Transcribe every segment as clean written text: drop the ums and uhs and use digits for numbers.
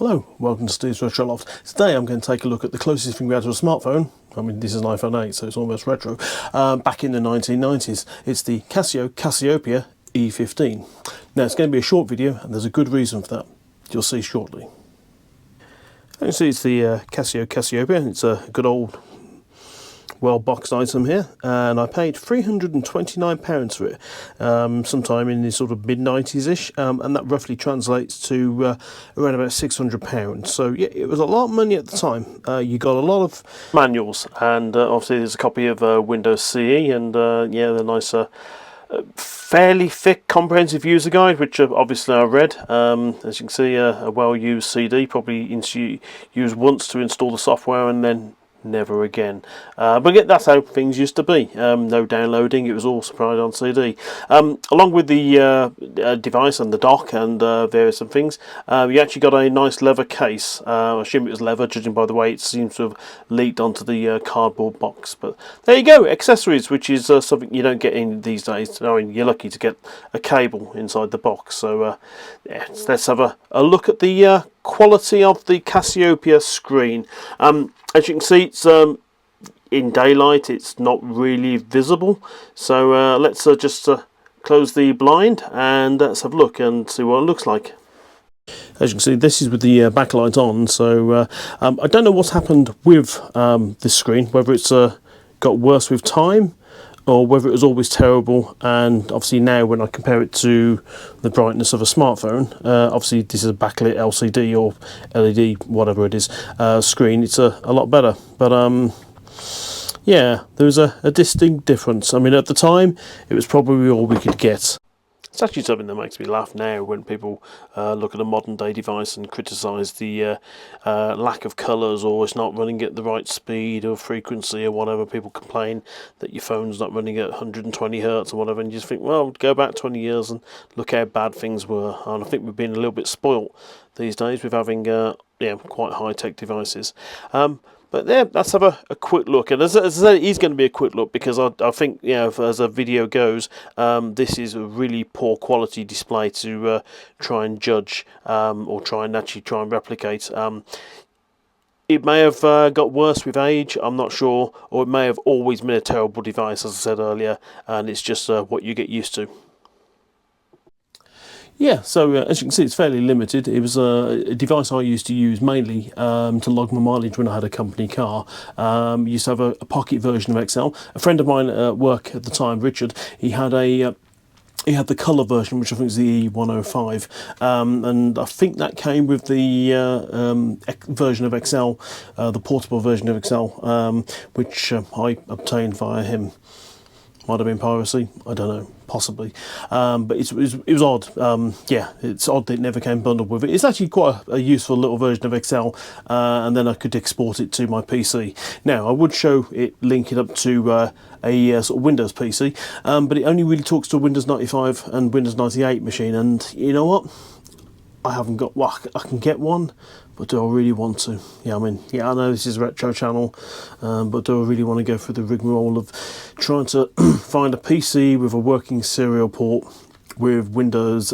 Hello, welcome to Steve's Retro Loft. Today I'm going to take a look at the closest thing we had to a smartphone. I mean, this is an iPhone 8, so it's almost retro. Back in the 1990s. It's the Casio Cassiopeia E15. Now, it's going to be a short video, and there's a good reason for that. You'll see shortly. As you can see, it's the Casio Cassiopeia. It's a good old, well-boxed item here, and I paid £329 for it sometime in the sort of mid-90s-ish, and that roughly translates to around about £600. So yeah, it was a lot of money at the time. You got a lot of manuals, and obviously there's a copy of Windows CE, and yeah, the nice fairly thick comprehensive user guide, which obviously I read. As you can see, a well-used CD, probably used once to install the software and then never again. But yeah, that's how things used to be. No downloading, it was all supplied on CD. Along with the device and the dock and various other things, you actually got a nice leather case. I assume it was leather, judging by the way it seems to have leaked onto the cardboard box. But there you go, accessories, which is something you don't get in these days. I mean, you're lucky to get a cable inside the box. So yeah, let's have a look at the quality of the Cassiopeia screen. As you can see, it's in daylight, it's not really visible. So let's just close the blind and let's have a look and see what it looks like. As you can see, this is with the backlight on. So I don't know what's happened with this screen, whether it's got worse with time, or whether it was always terrible. And obviously now when I compare it to the brightness of a smartphone, obviously this is a backlit LCD or LED, whatever it is, screen, it's a lot better. But yeah, there was a distinct difference. I mean, at the time it was probably all we could get. It's actually something that makes me laugh now when people look at a modern day device and criticise the lack of colours, or it's not running at the right speed or frequency or whatever. People complain that your phone's not running at 120 Hz or whatever, and you just think, well, go back 20 years and look how bad things were. And I think we've been a little bit spoilt these days with having yeah, quite high-tech devices. But yeah, let's have a quick look. And as I said, it is going to be a quick look because I think, you know, as a video goes, this is a really poor quality display to try and judge or try and replicate. It may have got worse with age, I'm not sure, or it may have always been a terrible device, as I said earlier, and it's just what you get used to. Yeah, so as you can see, it's fairly limited. It was a device I used to use mainly to log my mileage when I had a company car. Used to have a pocket version of Excel. A friend of mine at work at the time, Richard, he had the colour version, which I think is the E105, and I think that came with the version of Excel, the portable version of Excel, which I obtained via him. Might have been piracy, I don't know, possibly, but it was odd. Yeah, it's odd that it never came bundled with it. It's actually quite a useful little version of Excel, and then I could export it to my PC. Now, I would show it, link it up to a sort of Windows PC, but it only really talks to a Windows 95 and Windows 98 machine, and you know what? I haven't got, well, I can get one, but do I really want to? Yeah, I mean, yeah, I know this is a retro channel, but do I really want to go through the rigmarole of trying to find a PC with a working serial port with Windows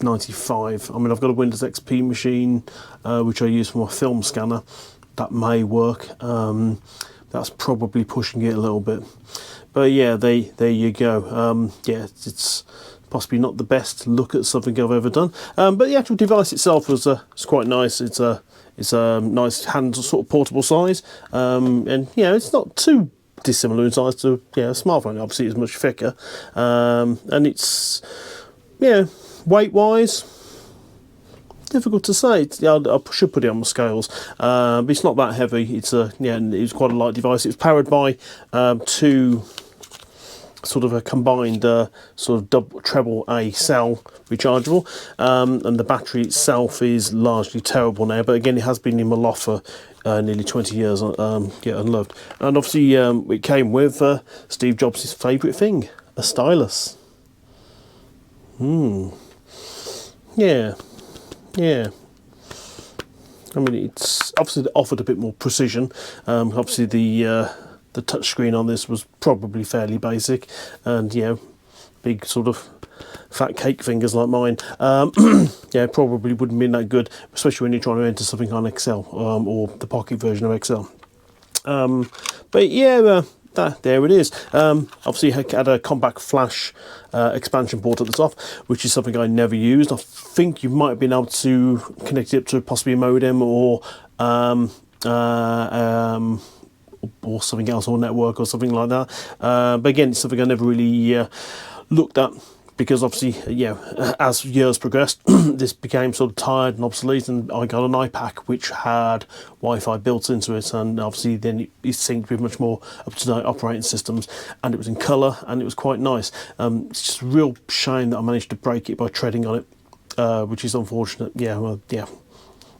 95? I mean, I've got a Windows XP machine, which I use for my film scanner. That may work. That's probably pushing it a little bit. But yeah, there you go. Yeah, it's possibly not the best look at something I've ever done, but the actual device itself was quite nice. It's a nice hand sort of portable size, and you know, it's not too dissimilar in size to, yeah, a smartphone. Obviously it's much thicker, and it's, yeah, weight wise difficult to say. Yeah, I should put it on my scales, but it's not that heavy. It's yeah, it was quite a light device. It's powered by two sort of a combined sort of double treble A cell rechargeable, and the battery itself is largely terrible now, but again, it has been in my loft for nearly 20 years, yeah, unloved. And obviously it came with Steve Jobs' favourite thing, a stylus. Yeah, I mean, it's obviously offered a bit more precision. Obviously the touch screen on this was probably fairly basic, and, you know, big sort of fat cake fingers like mine, yeah, probably wouldn't be that good, especially when you're trying to enter something on Excel, or the pocket version of Excel. But yeah, there it is. Obviously it had a compact flash expansion port at the top, which is something I never used. I think you might have been able to connect it up to possibly a modem or something else, or network or something like that. But again, it's something I never really looked at, because obviously, yeah, as years progressed, this became sort of tired and obsolete, and I got an iPack which had Wi-Fi built into it, and obviously then it synced with much more up-to-date operating systems, and it was in colour, and it was quite nice. It's just a real shame that I managed to break it by treading on it, which is unfortunate. Yeah, well, yeah.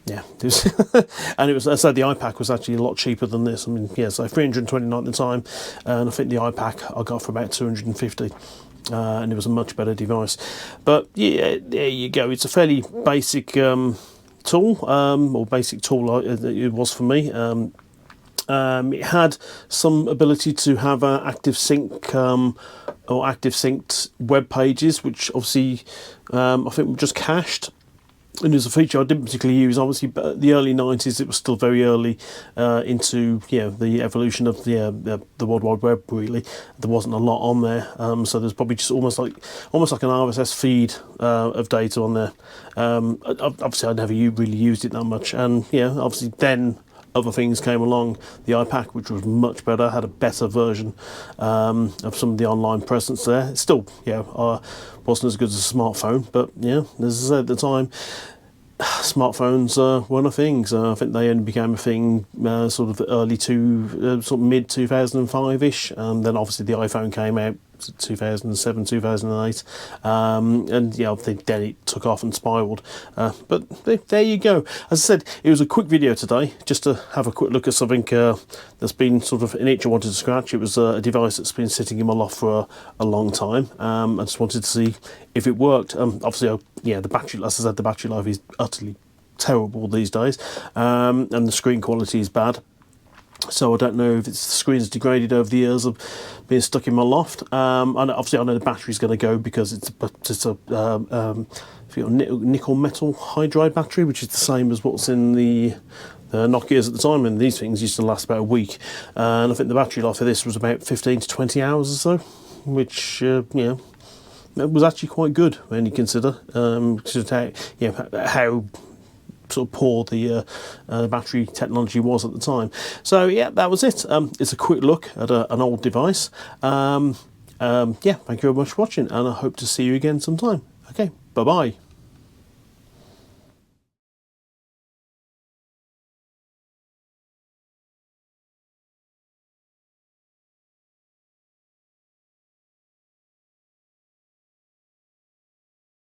Yeah, and it was, as I said, the iPack was actually a lot cheaper than this. I mean, yeah, so 329 at the time, and I think the iPack I got for about 250, and it was a much better device. But yeah, there you go. It's a fairly basic tool, or basic tool it was for me. It had some ability to have active sync or active synced web pages, which obviously I think were just cached. And there's a feature I didn't particularly use. Obviously, but the early 90s, it was still very early into, you know, the evolution of the World Wide Web. Really, there wasn't a lot on there, so there's probably just almost like an RSS feed of data on there. Obviously, I never really used it that much, and yeah, obviously then other things came along. The iPack, which was much better, had a better version of some of the online presence there. It still, yeah, wasn't as good as a smartphone, but yeah, as I said at the time, smartphones weren't a thing. So I think they only became a thing sort of sort of mid 2005-ish, and then obviously the iPhone came out 2007, 2008, and yeah, I think then it took off and spiraled. But there you go. As I said, it was a quick video today, just to have a quick look at something that's been sort of an itch I wanted to scratch. It was a device that's been sitting in my loft for a long time. I just wanted to see if it worked. Obviously, yeah, the battery, as I said, the battery life is utterly terrible these days, and the screen quality is bad. So I don't know if the screen's degraded over the years of being stuck in my loft. And obviously I know the battery's going to go, because it's a nickel metal hydride battery, which is the same as what's in the Nokias at the time, and these things used to last about a week. And I think the battery life for this was about 15 to 20 hours or so, which, you know, it was actually quite good when you consider how sort of poor the battery technology was at the time. So yeah, that was it. It's a quick look at an old device. Yeah, thank you very much for watching, and I hope to see you again sometime. Okay, bye bye.